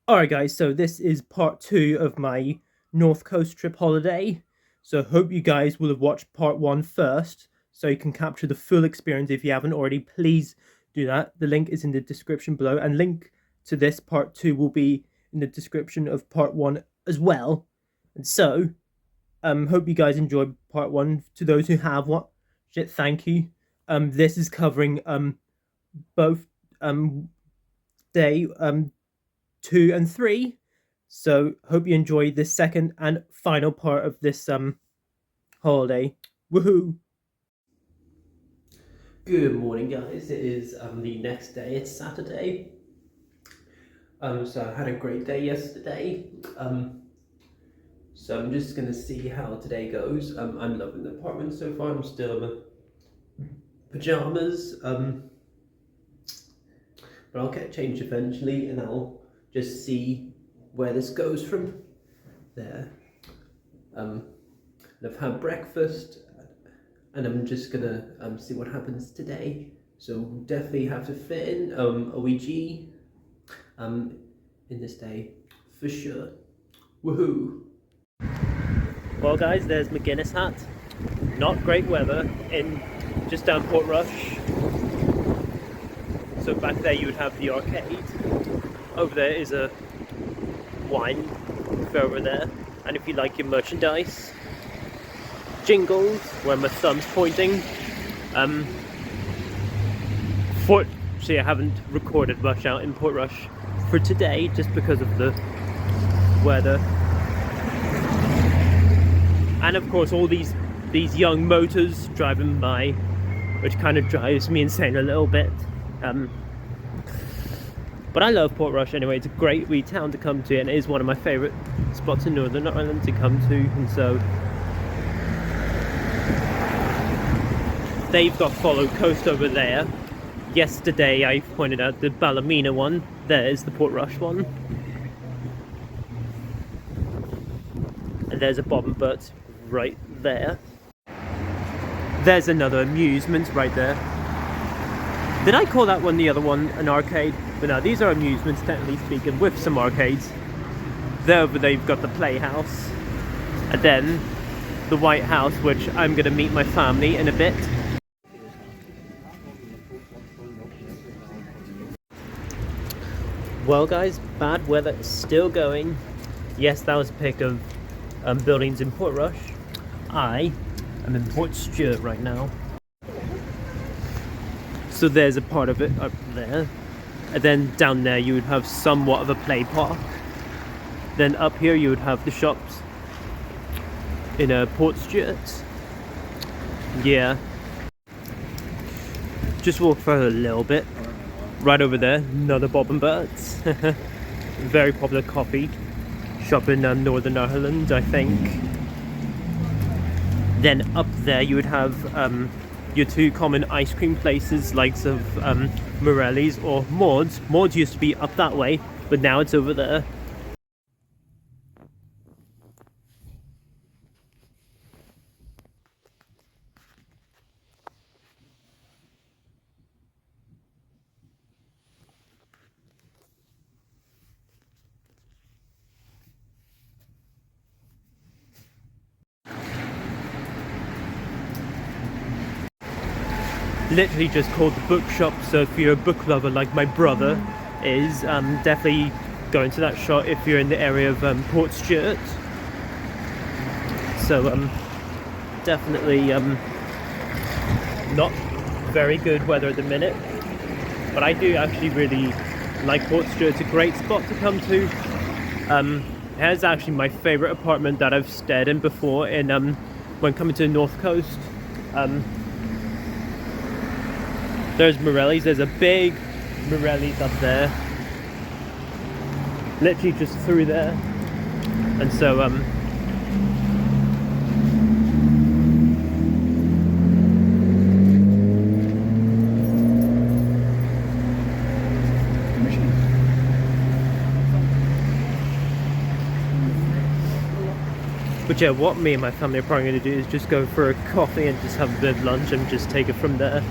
Alright guys, so this is part 2 of my North Coast trip holiday. So hope you guys will have watched part 1 first, so you can capture the full experience. If you haven't already, please do that. The link is in the description below, and link to this part 2 will be in the description of part 1 as well. And so, hope you guys enjoyed part 1. To those who have watched it, thank you. This is covering both day 2 and 3. So hope you enjoy this second and final part of this holiday. Woohoo! Good morning guys, it is the next day, it's Saturday. So I had a great day yesterday. So I'm just gonna see how today goes. I'm loving the apartment so far. I'm still in my pajamas. But I'll get changed eventually and I'll just see where this goes from there. I've had breakfast and I'm just gonna see what happens today. So definitely have to fit in OEG in this day for sure. Woohoo! Well guys, there's McGuinness Hat. Not great weather in just down Portrush. So back there you would have the arcade. Over there is a wine over there. And if you like your merchandise, jingles, where my thumb's pointing. Fortunately I haven't recorded much out in Portrush for today just because of the weather. And of course all these young motors driving by, which kind of drives me insane a little bit. But I love Portrush anyway. It's a great wee town to come to, and it is one of my favourite spots in Northern Ireland to come to. And so they've got Follow Coast over there. Yesterday I pointed out the Ballymena one. There's the Portrush one, and there's a Bob and Bert right there. There's another amusement right there. Did I call that one the other one an arcade? But no, these are amusements, technically speaking, with some arcades. There over there you've got the Playhouse. And then the White House, which I'm going to meet my family in a bit. Well guys, bad weather is still going. Yes, that was a pic of buildings in Portrush. I am in Port Stewart right now. So there's a part of it up there, and then down there you would have somewhat of a play park. Then up here you would have the shops in Port Stewart. Yeah. Just walk further a little bit. Right over there, another Bob and Bert's. Very popular coffee shop in Northern Ireland, I think. Then up there you would have your two common ice cream places, likes of Morelli's or Maud's. Maud's used to be up that way, but now it's over there. Literally just called the bookshop, so if you're a book lover like my brother is, definitely go into that shop if you're in the area of Port Stewart. So definitely not very good weather at the minute, but I do actually really like Port Stewart. It's a great spot to come to. It's actually my favourite apartment that I've stayed in before in when coming to the North Coast. There's Morelli's, there's a big Morelli's up there. Literally just through there. And so but yeah, what me and my family are probably going to do is just go for a coffee and just have a bit of lunch and just take it from there.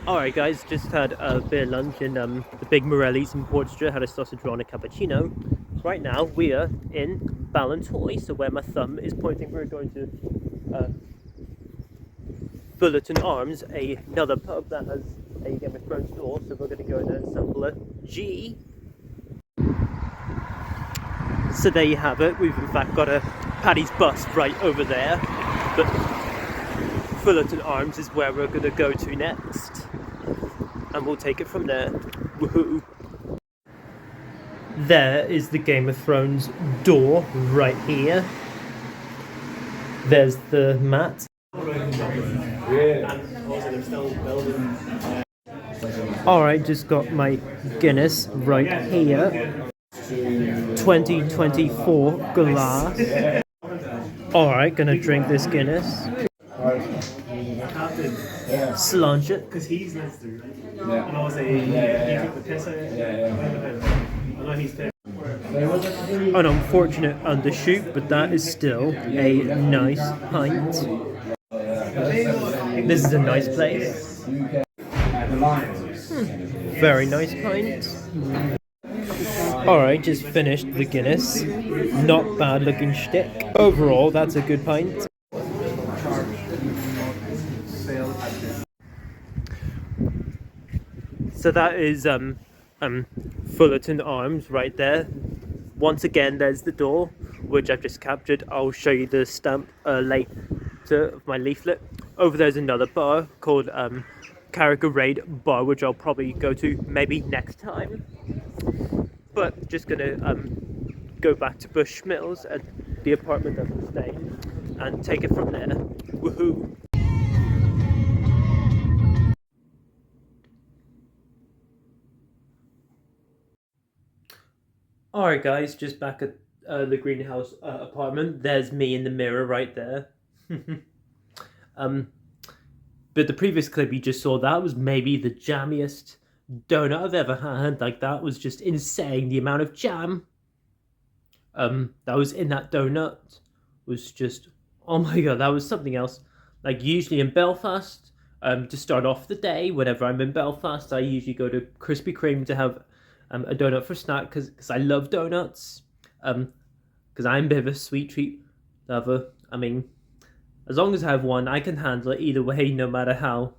Alright guys, just had a bit of lunch in the Big Morelli's in Portstewart, had a sausage roll and a cappuccino. Right now we are in Ballantoy, so where my thumb is pointing, we're going to Fullerton Arms, another pub that has a Game of Thrones store, so we're going to go there and sample a G. So there you have it, we've in fact got a Paddy's bust right over there, but Fullerton Arms is where we're going to go to next, and we'll take it from there. Woohoo! There is the Game of Thrones door right here. There's the mat. Alright, just got my Guinness right here. 2024 glass. Alright, gonna drink this Guinness. Slunch it. Because he's Leinster, right? Yeah. And I was like, he took the piss out of it. I know he's pissed. An unfortunate undershoot, but that is still a nice pint. This is a nice place. Very nice pint. Alright, just finished the Guinness. Not bad looking shtick. Overall, that's a good pint. So that is Fullerton Arms right there. Once again, there's the door, which I've just captured. I'll show you the stamp later of my leaflet. Over there's another bar called Carricker Raid Bar, which I'll probably go to maybe next time. But just gonna go back to Bushmills at the apartment that I'm staying and take it from there. Woohoo! Alright guys, just back at the greenhouse apartment. There's me in the mirror right there. But the previous clip you just saw, that was maybe the jammiest donut I've ever had. Like, that was just insane. The amount of jam that was in that donut was just, oh my god, that was something else. Like, usually in Belfast, to start off the day, whenever I'm in Belfast, I usually go to Krispy Kreme to have a donut for snack, because I love donuts, because I'm a bit of a sweet treat lover. I mean, as long as I have one, I can handle it either way, no matter how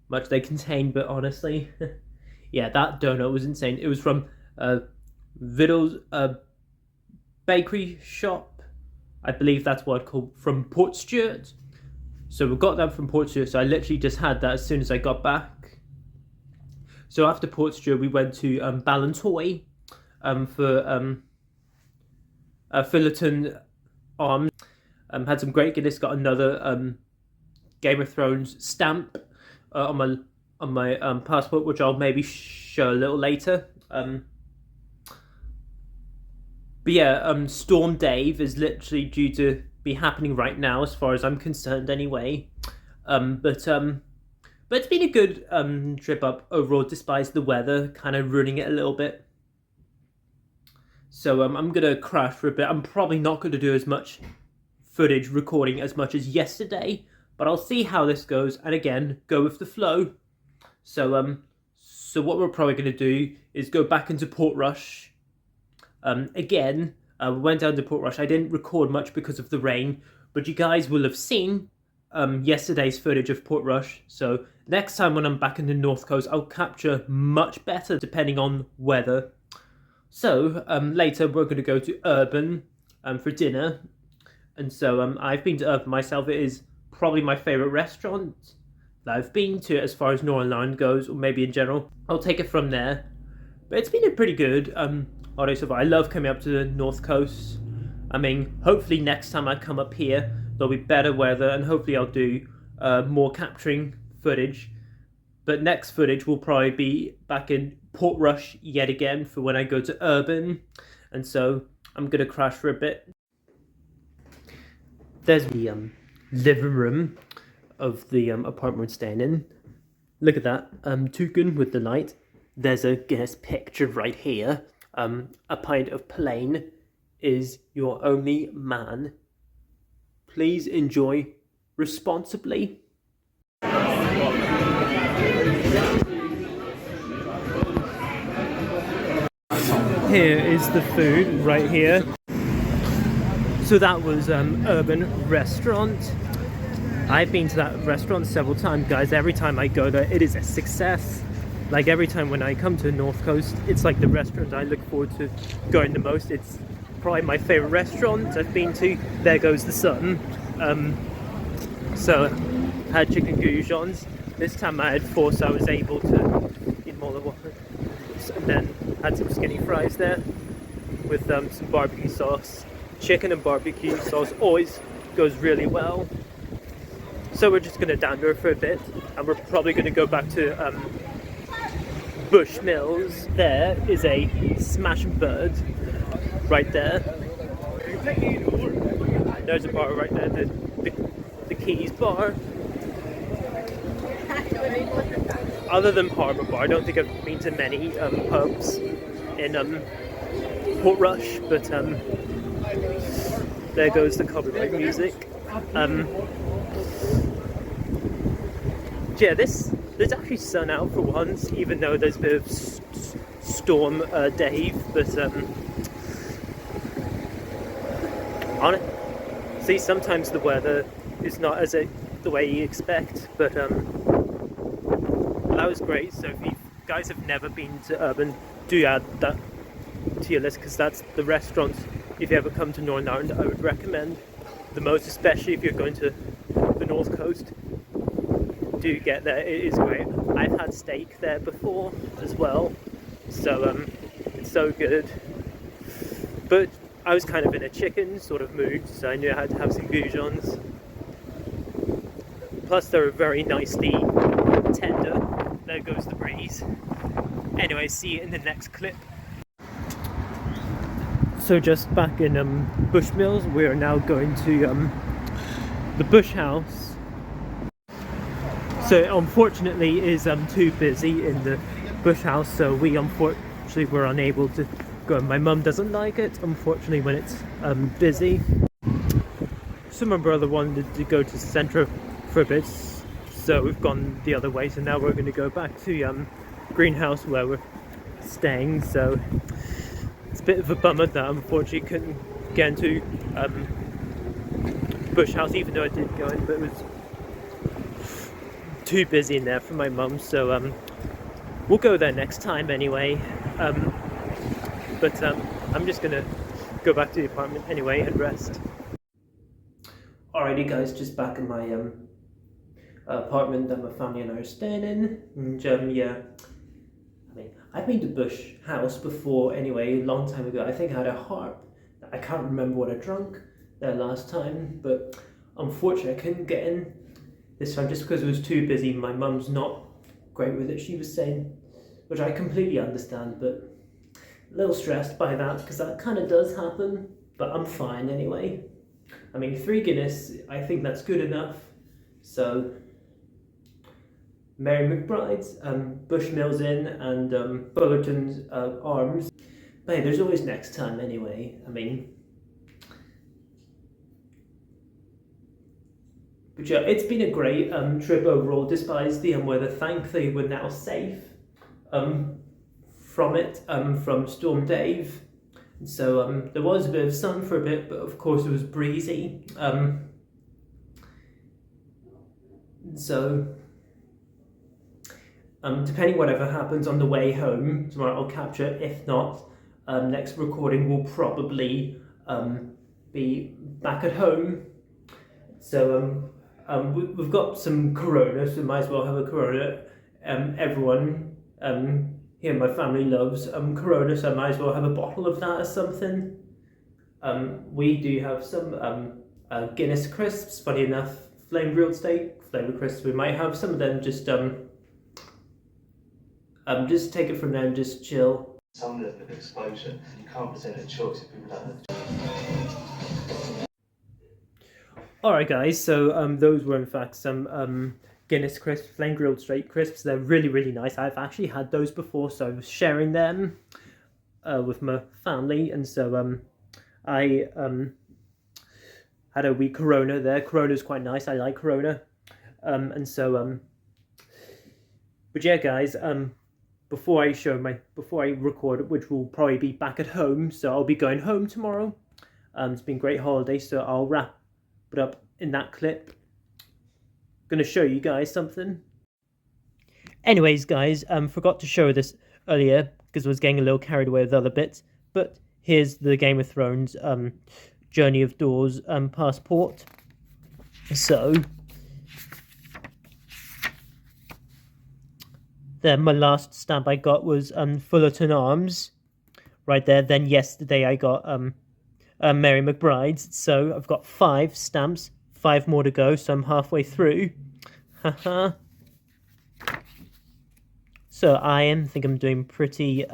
much they contain. But honestly, yeah, that donut was insane. It was from Viddle's bakery shop, I believe that's what it's called, from Portstewart. So we got that from Portstewart, so I literally just had that as soon as I got back. So after Portstewart, we went to Ballantoy for Fullerton Arms. Had some great Guinness. Got another Game of Thrones stamp on my passport, which I'll maybe show a little later. But yeah, Storm Dave is literally due to be happening right now, as far as I'm concerned, anyway. But it's been a good trip up overall, despite the weather kind of ruining it a little bit. So I'm gonna crash for a bit. I'm probably not going to do as much footage recording as much as yesterday, but I'll see how this goes, and again, go with the flow. So so what we're probably going to do is go back into Portrush. Again, we went down to Portrush. I didn't record much because of the rain, but you guys will have seen yesterday's footage of Portrush. So next time when I'm back in the North Coast, I'll capture much better depending on weather. So later we're going to go to Urban for dinner. And so I've been to Urban myself. It is probably my favourite restaurant that I've been to as far as Northern Ireland goes, or maybe in general. I'll take it from there. But it's been a pretty good holiday so far. I love coming up to the North Coast. I mean, hopefully next time I come up here, there'll be better weather, and hopefully I'll do more capturing footage. But next footage will probably be back in Portrush yet again for when I go to Urban. And so I'm going to crash for a bit. There's the living room of the apartment we're staying in. Look at that, toucan with the light. There's a Guinness picture right here. A pint of plain is your only man. Please enjoy responsibly. Here is the food right here. So that was Urban Restaurant. I've been to that restaurant several times, guys. Every time I go there, it is a success. Like every time when I come to North Coast, it's like the restaurant I look forward to going the most. It's probably my favorite restaurant I've been to. There goes the sun. So had chicken goujons. This time I had 4, so I was able to eat more than one. And then had some skinny fries there with some barbecue sauce. Chicken and barbecue sauce always goes really well. So we're just going to dander for a bit, and we're probably going to go back to Bushmills. There is a smash and bird right there. There's a bar right there, the Keys bar. Other than Harbour Bar, I don't think I've been to many pubs in Portrush, but there goes the copyright music. Yeah, there's actually sun out for once, even though there's a bit of storm Dave, but see, sometimes the weather is not as the way you expect, but that was great. So if you guys have never been to Urban, do add that to your list, because that's the restaurant, if you ever come to Northern Ireland, I would recommend the most, especially if you're going to the North Coast. Do get there, it is great. I've had steak there before as well, so it's so good. But I was kind of in a chicken sort of mood, so I knew I had to have some goujons. Plus they're very nicely tender. There goes the breeze. Anyway, see you in the next clip. So just back in Bushmills, we are now going to the Bush House. So unfortunately it is too busy in the Bush House, so we unfortunately were unable to go. My mum doesn't like it, unfortunately, when it's busy. So my brother wanted to go to the centre for a bit, so we've gone the other way. So now we're going to go back to Greenhouse where we're staying. So it's a bit of a bummer that unfortunately couldn't get into Bush House, even though I did go in, but it was too busy in there for my mum, so we'll go there next time anyway. But I'm just gonna go back to the apartment anyway and rest. Alrighty guys, just back in my apartment that my family and I are staying in, and yeah, I mean, I've been to Bush House before anyway, a long time ago. I think I had a harp. I can't remember what I drank there last time, but unfortunately I couldn't get in this time just because it was too busy. My mum's not great with it, she was saying, which I completely understand, but a little stressed by that because that kind of does happen, but I'm fine anyway. I mean, 3 Guinness, I think that's good enough. So Mary McBride's, Bushmills Inn, and Fullerton Arms. But hey, there's always next time anyway. I mean, but yeah, it's been a great trip overall, despite the weather. Thankfully, we're now safe from it, from Storm Dave. So there was a bit of sun for a bit, but of course it was breezy. So depending whatever happens on the way home tomorrow, I'll capture it. If not, next recording will probably be back at home. So we've got some Corona, so might as well have a Corona. Everyone here in my family loves Corona, so I might as well have a bottle of that or something. We do have some Guinness crisps, funny enough, flame grilled steak, flavour crisps. We might have some of them, just take it from there and just chill. Some level of exposure, you can't present a choice if people don't have. Alright guys, so those were in fact some Guinness crisps, flame grilled steak crisps. They're really, really nice. I've actually had those before, so I was sharing them with my family, and so I had a wee Corona there. Corona's quite nice, I like Corona. And so but yeah guys, before I record it, which will probably be back at home. So I'll be going home tomorrow. It's been a great holiday, so I'll wrap it up in that clip. Gonna show you guys something. Anyways, guys, forgot to show this earlier because I was getting a little carried away with other bits. But here's the Game of Thrones Journey of Doors passport. So then my last stamp I got was Fullerton Arms, right there. Then yesterday I got Mary McBride's. So I've got 5 stamps, 5 more to go. So I'm halfway through. Haha. So I think I'm doing pretty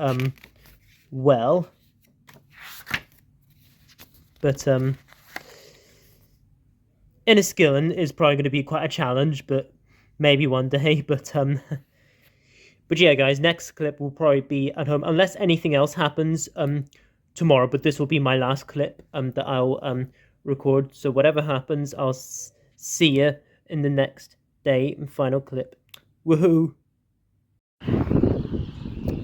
well. But Inniskillen is probably going to be quite a challenge, but maybe one day. But yeah, guys, next clip will probably be at home, unless anything else happens tomorrow. But this will be my last clip that I'll record. So whatever happens, I'll see you in the next day and final clip. Woohoo!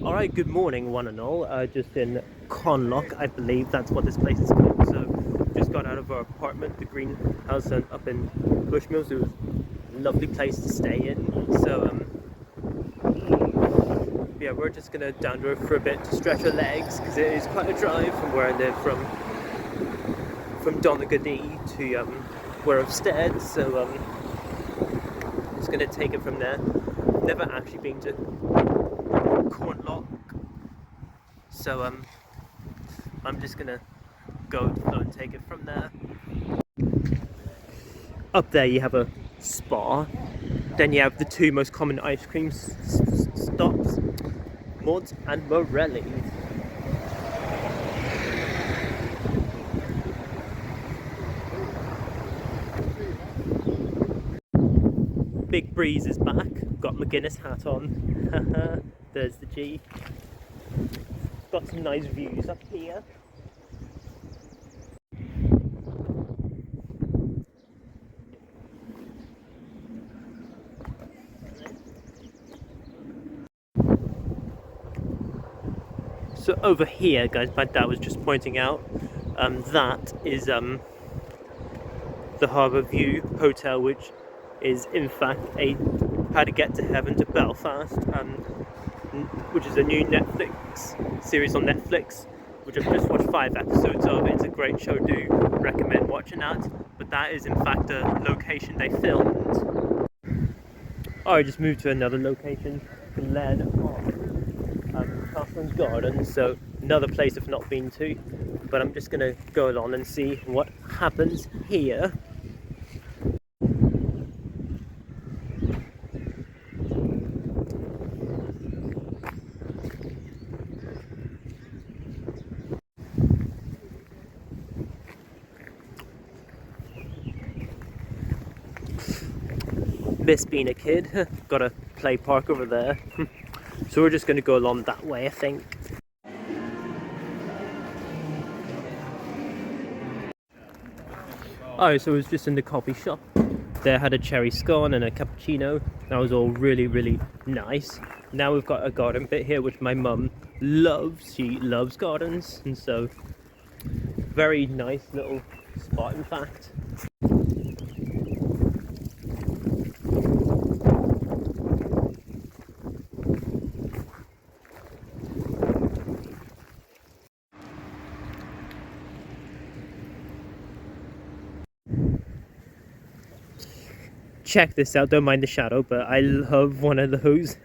All right, good morning, one and all. Just in Conlock, I believe that's what this place is called. So just got out of our apartment, the greenhouse, and up in Bushmills. It was a lovely place to stay in. So yeah, we're just gonna down the road for a bit to stretch our legs because it is quite a drive from where I live, from Donegal to Werrowstead. So just gonna take it from there. Never actually been to Cornlock, so I'm just gonna go with the flow and take it from there. Up there you have a spa, then you have the 2 most common ice cream stops, Maud's and Morelli's. Big Breeze is back, got McGuinness hat on. There's the G. Got some nice views up here. So over here, guys, my dad was just pointing out, that is the Harbour View Hotel, which is in fact a How to Get to Heaven to Belfast, which is a new Netflix series on Netflix, which I've just watched 5 episodes of. It's a great show, do recommend watching that. But that is in fact a location they filmed. Oh, I just moved to another location, Glenarm Castle and Gardens, so another place I've not been to. But I'm just gonna go along and see what happens here. Miss being a kid. Got a play park over there. So we're just going to go along that way, I think. Oh, so it was just in the coffee shop. There had a cherry scone and a cappuccino. That was all really, really nice. Now we've got a garden bit here, which my mum loves. She loves gardens, and so very nice little spot, in fact. Check this out, don't mind the shadow, but I love one of those.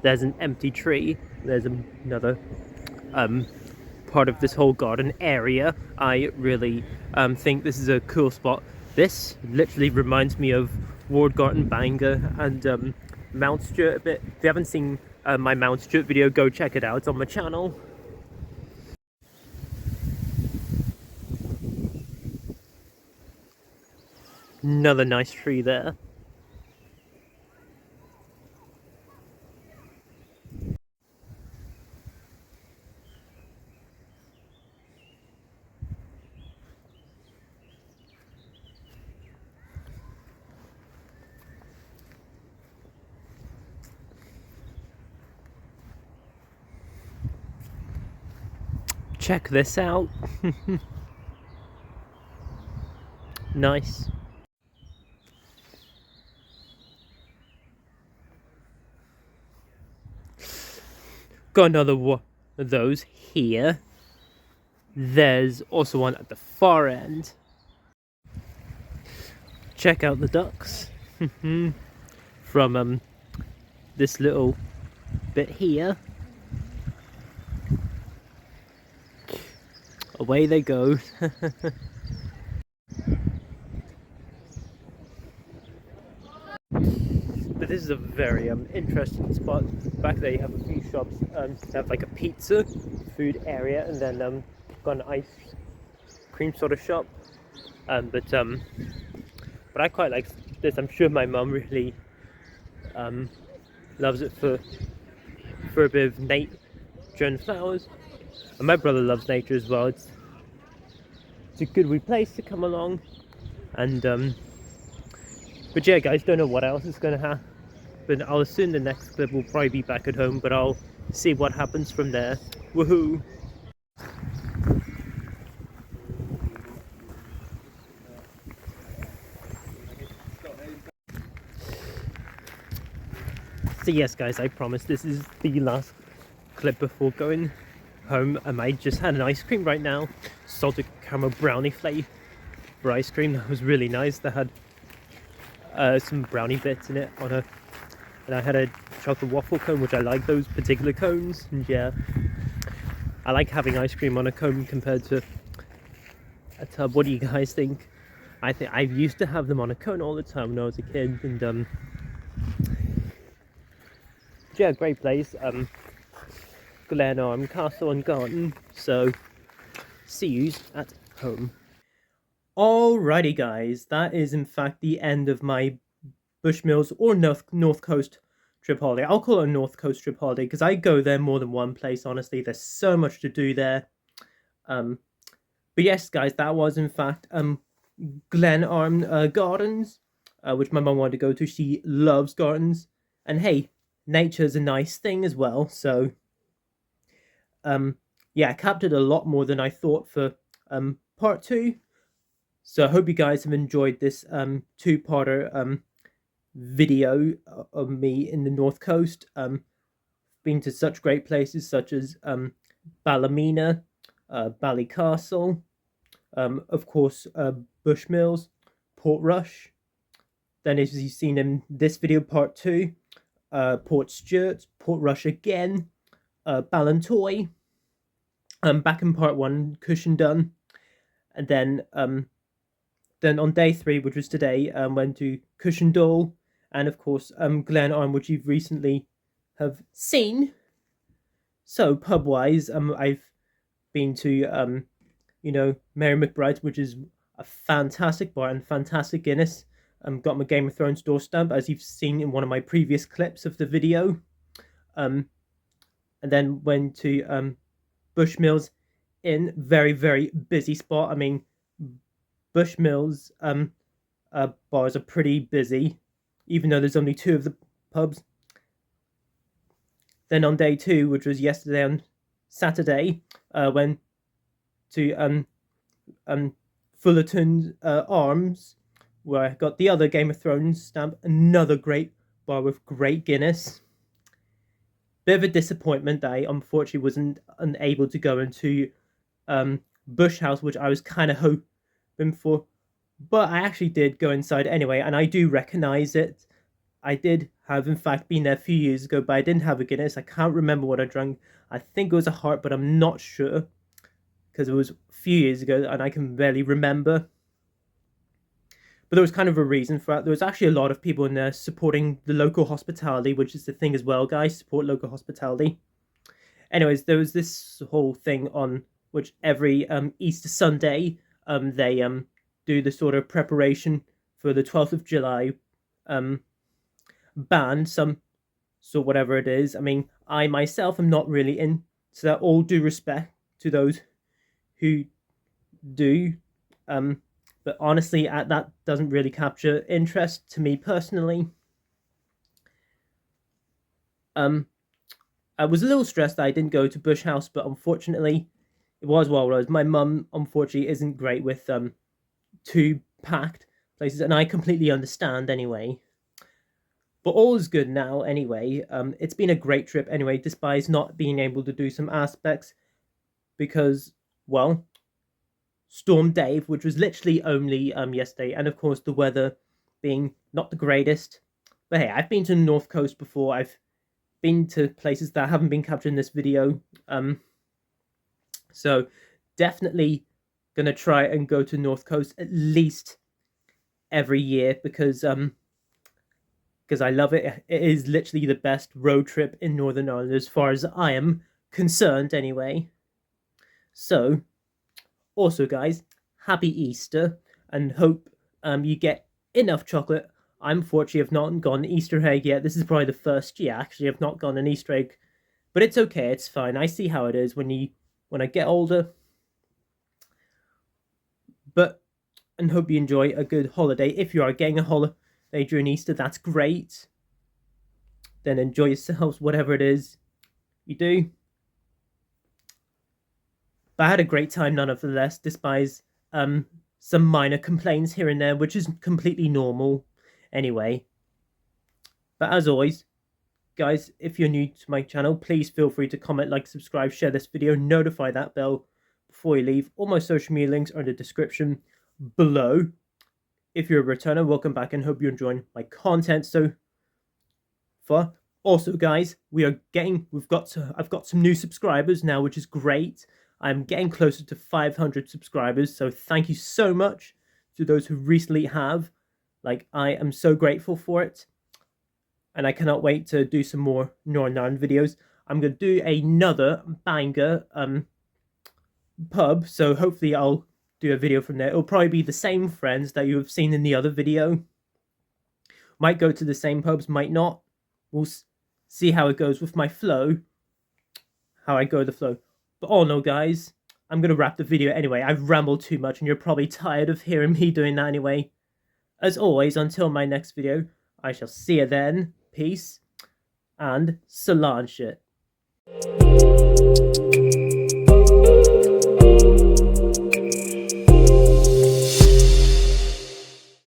There's an empty tree. There's another part of this whole garden area. I really think this is a cool spot. This literally reminds me of Wardgarten, Bangor, and Mount Stewart a bit. If you haven't seen my Mount Stewart video, go check it out. It's on my channel. Another nice tree there. Check this out. Nice. Got another one of those here. There's also one at the far end. Check out the ducks. From this little bit here. Away they go. But this is a very interesting spot. Back there you have a few shops. They have like a pizza food area, and then got an ice cream sort of shop. But I quite like this. I'm sure my mum really loves it for a bit of nature and flowers. And my brother loves nature as well. It's a good wee place to come along. And but yeah, guys, don't know what else is going to happen. I'll assume the next clip will probably be back at home, but I'll see what happens from there. Woohoo! So yes, guys, I promise this is the last clip before going home. I just had an ice cream right now, salted caramel brownie flavour ice cream. That was really nice. That had some brownie bits in it and I had a chocolate waffle cone, which I like those particular cones. And yeah, I like having ice cream on a cone compared to a tub. What do you guys think? I think I used to have them on a cone all the time when I was a kid, and yeah, great place. Glenarm Castle and Gardens. So see you at home. Alrighty, guys, that is in fact the end of my Bushmills or North Coast trip holiday. I'll call it a North Coast trip holiday because I go there more than one place. Honestly, there's so much to do there. But yes, guys, that was in fact Glenarm Gardens, which my mum wanted to go to. She loves gardens, and hey, nature's a nice thing as well. So yeah, I captured a lot more than I thought for part 2. So I hope you guys have enjoyed this two-parter video of me in the North Coast. Been to such great places such as Ballymena, Ballycastle, of course Bushmills, Portrush. Then as you've seen in this video part 2, Portstewart, Portrush again, Ballantoy, back in part 1, Cushendun, and then on day 3, which was today, went to Cushendall, and of course Glenarm, which you've recently have seen. So pub wise, I've been to Mary McBride's, which is a fantastic bar and fantastic Guinness. Got my Game of Thrones door stamp, as you've seen in one of my previous clips of the video. And then went to Bushmills Inn, very, very busy spot. I mean, Bushmills bars are pretty busy, even though there's only 2 of the pubs. Then on day 2, which was yesterday on Saturday, went to Fullerton Arms, where I got the other Game of Thrones stamp, another great bar with great Guinness. Bit of a disappointment that I unfortunately wasn't unable to go into Bush House, which I was kind of hoping for, but I actually did go inside anyway, and I do recognise it. I did have in fact been there a few years ago, but I didn't have a Guinness. I can't remember what I drank. I think it was a Heart, but I'm not sure because it was a few years ago and I can barely remember. But there was kind of a reason for that. There was actually a lot of people in there supporting the local hospitality, which is the thing as well, guys. Support local hospitality. Anyways, there was this whole thing on which every Easter Sunday they do the sort of preparation for the 12th of July band, so whatever it is. I mean, I myself am not really in, so that all due respect to those who do. But honestly, that doesn't really capture interest to me personally. I was a little stressed that I didn't go to Bush House, but unfortunately, It was well roads. My mum unfortunately isn't great with too packed places, and I completely understand anyway. But all is good now anyway. It's been a great trip anyway, despite not being able to do some aspects because, well, Storm Dave, which was literally only yesterday, and of course the weather being not the greatest. But hey, I've been to the North Coast before. I've been to places that haven't been captured in this video. So definitely gonna try and go to North Coast at least every year because I love it. It is literally the best road trip in Northern Ireland as far as I am concerned anyway. So also guys, happy Easter and hope you get enough chocolate. I'm fortunately have not gone Easter egg yet. This is probably the first year actually I've not gone an Easter egg. But it's okay, it's fine. I see how it is when I get older. But and hope you enjoy a good holiday. If you are getting a holiday during Easter, that's great. Then enjoy yourselves, whatever it is you do. But I had a great time nonetheless, despite some minor complaints here and there, which is completely normal anyway. But as always, guys, if you're new to my channel, please feel free to comment, like, subscribe, share this video, notify that bell before you leave. All my social media links are in the description below. If you're a returner, welcome back and hope you're enjoying my content so far. Also, guys, I've got some new subscribers now, which is great. I'm getting closer to 500 subscribers, so thank you so much to those who recently have. Like, I am so grateful for it, and I cannot wait to do some more Northern Ireland videos. I'm gonna do another banger pub, so hopefully I'll do a video from there. It'll probably be the same friends that you have seen in the other video. Might go to the same pubs, might not. We'll see how it goes with my flow, how I go the flow. But all in all, guys, I'm gonna wrap the video anyway. I've rambled too much and you're probably tired of hearing me doing that anyway. As always, until my next video, I shall see you then. Peace and Solange it.